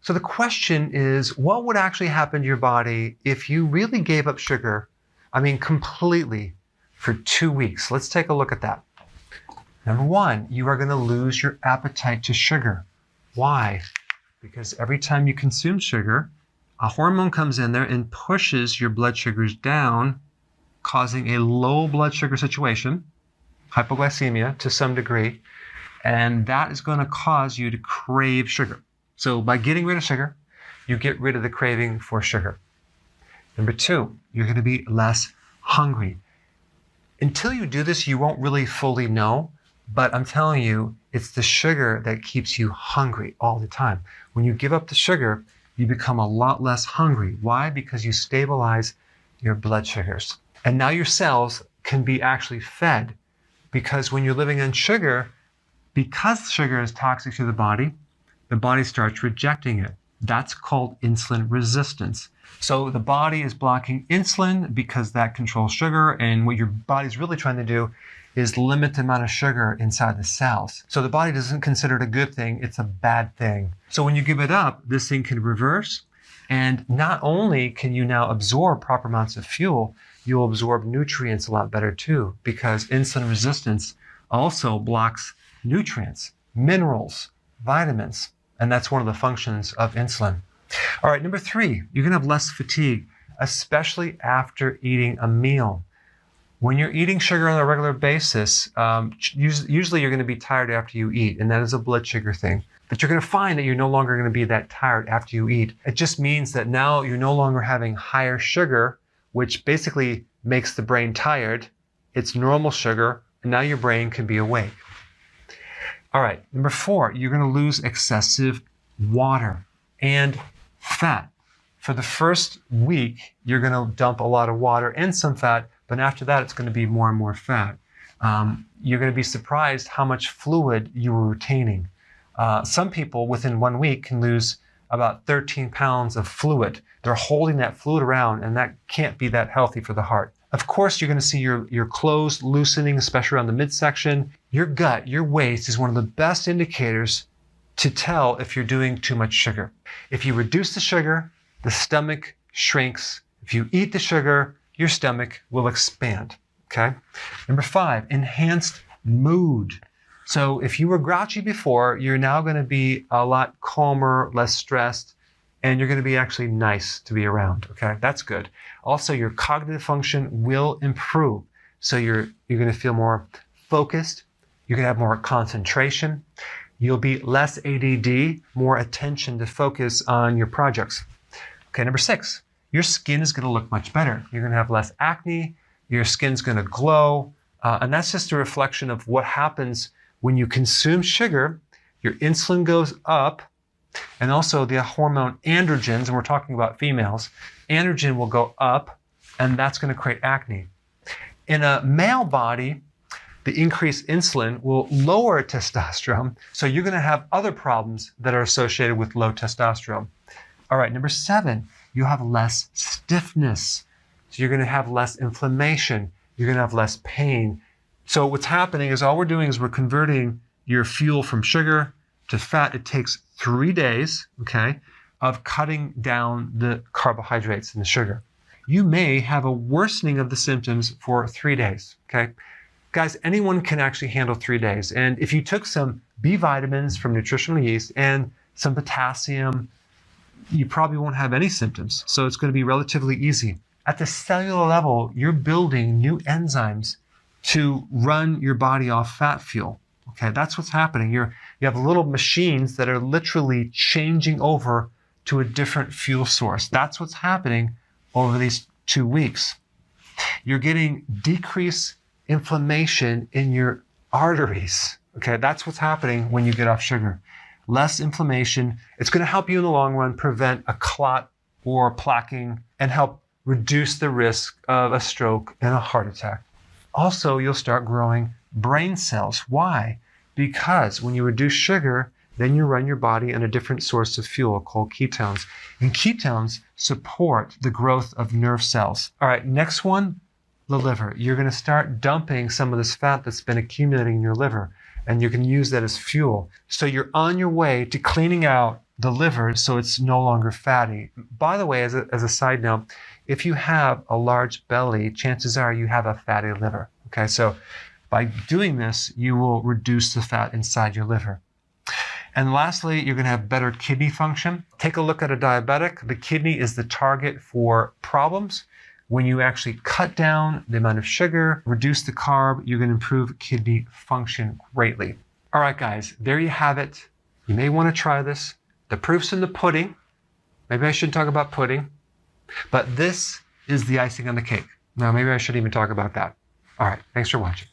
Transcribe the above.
So the question is, what would actually happen to your body if you really gave up sugar, completely, for 2 weeks? Let's take a look at that. Number one, you are going to lose your appetite to sugar. Why? Because every time you consume sugar, a hormone comes in there and pushes your blood sugars down, causing a low blood sugar situation, hypoglycemia to some degree, and that is going to cause you to crave sugar. So by getting rid of sugar, you get rid of the craving for sugar. Number two, you're going to be less hungry. Until you do this, you won't really fully know, but I'm telling you, it's the sugar that keeps you hungry all the time. When you give up the sugar, you become a lot less hungry. Why? Because you stabilize your blood sugars. And now your cells can be actually fed, because when you're living on sugar, because sugar is toxic to the body starts rejecting it. That's called insulin resistance. So the body is blocking insulin because that controls sugar, and what your body's really trying to do is limit the amount of sugar inside the cells. So the body doesn't consider it a good thing, it's a bad thing. So when you give it up, this thing can reverse, and not only can you now absorb proper amounts of fuel, you'll absorb nutrients a lot better too, because insulin resistance also blocks nutrients, minerals, vitamins, and that's one of the functions of insulin. All right, number three, you're gonna have less fatigue, especially after eating a meal. When you're eating sugar on a regular basis, usually you're gonna be tired after you eat, and that is a blood sugar thing. But you're gonna find that you're no longer gonna be that tired after you eat. It just means that now you're no longer having higher sugar, which basically makes the brain tired. It's normal sugar, and now your brain can be awake. All right, number four, you're gonna lose excessive water and fat. For the first week, you're gonna dump a lot of water and some fat, but after that, it's gonna be more and more fat. You're gonna be surprised how much fluid you were retaining. Some people within 1 week can lose about 13 pounds of fluid. They're holding that fluid around, and that can't be that healthy for the heart. Of course, you're gonna see your clothes loosening, especially around the midsection. Your gut, your waist is one of the best indicators to tell if you're doing too much sugar. If you reduce the sugar, the stomach shrinks. If you eat the sugar, your stomach will expand, okay? Number five, enhanced mood. So if you were grouchy before, you're now gonna be a lot calmer, less stressed, and you're gonna be actually nice to be around, okay? That's good. Also, your cognitive function will improve. So you're gonna feel more focused, you're gonna have more concentration, you'll be less ADD, more attention to focus on your projects. Okay, number six, your skin is gonna look much better. You're gonna have less acne, your skin's gonna glow, and that's just a reflection of what happens when you consume sugar. Your insulin goes up, and also the hormone androgens, and we're talking about females, androgen will go up, and that's gonna create acne. In a male body, the increased insulin will lower testosterone, so you're gonna have other problems that are associated with low testosterone. All right, number seven, you have less stiffness. So you're gonna have less inflammation, you're gonna have less pain. So what's happening is all we're doing is we're converting your fuel from sugar to fat. It takes 3 days, okay, of cutting down the carbohydrates and the sugar. You may have a worsening of the symptoms for 3 days, okay? Guys, anyone can actually handle 3 days. And if you took some B vitamins from nutritional yeast and some potassium, you probably won't have any symptoms. So it's gonna be relatively easy. At the cellular level, you're building new enzymes to run your body off fat fuel. Okay, that's what's happening. You have little machines that are literally changing over to a different fuel source. That's what's happening over these 2 weeks. You're getting decreased inflammation in your arteries. Okay, that's what's happening when you get off sugar. Less inflammation. It's going to help you in the long run prevent a clot or plaquing and help reduce the risk of a stroke and a heart attack. Also, you'll start growing brain cells. Why? Because when you reduce sugar, then you run your body on a different source of fuel called ketones. And ketones support the growth of nerve cells. All right, next one, the liver. You're going to start dumping some of this fat that's been accumulating in your liver, and you can use that as fuel. So you're on your way to cleaning out the liver so it's no longer fatty. By the way, as a side note, if you have a large belly, chances are you have a fatty liver. Okay, so by doing this, you will reduce the fat inside your liver. And lastly, you're going to have better kidney function. Take a look at a diabetic. The kidney is the target for problems. When you actually cut down the amount of sugar, reduce the carb, you're going to improve kidney function greatly. All right, guys, there you have it. You may want to try this. The proof's in the pudding. Maybe I should talk about pudding, but this is the icing on the cake. Now, maybe I shouldn't even talk about that. All right, thanks for watching.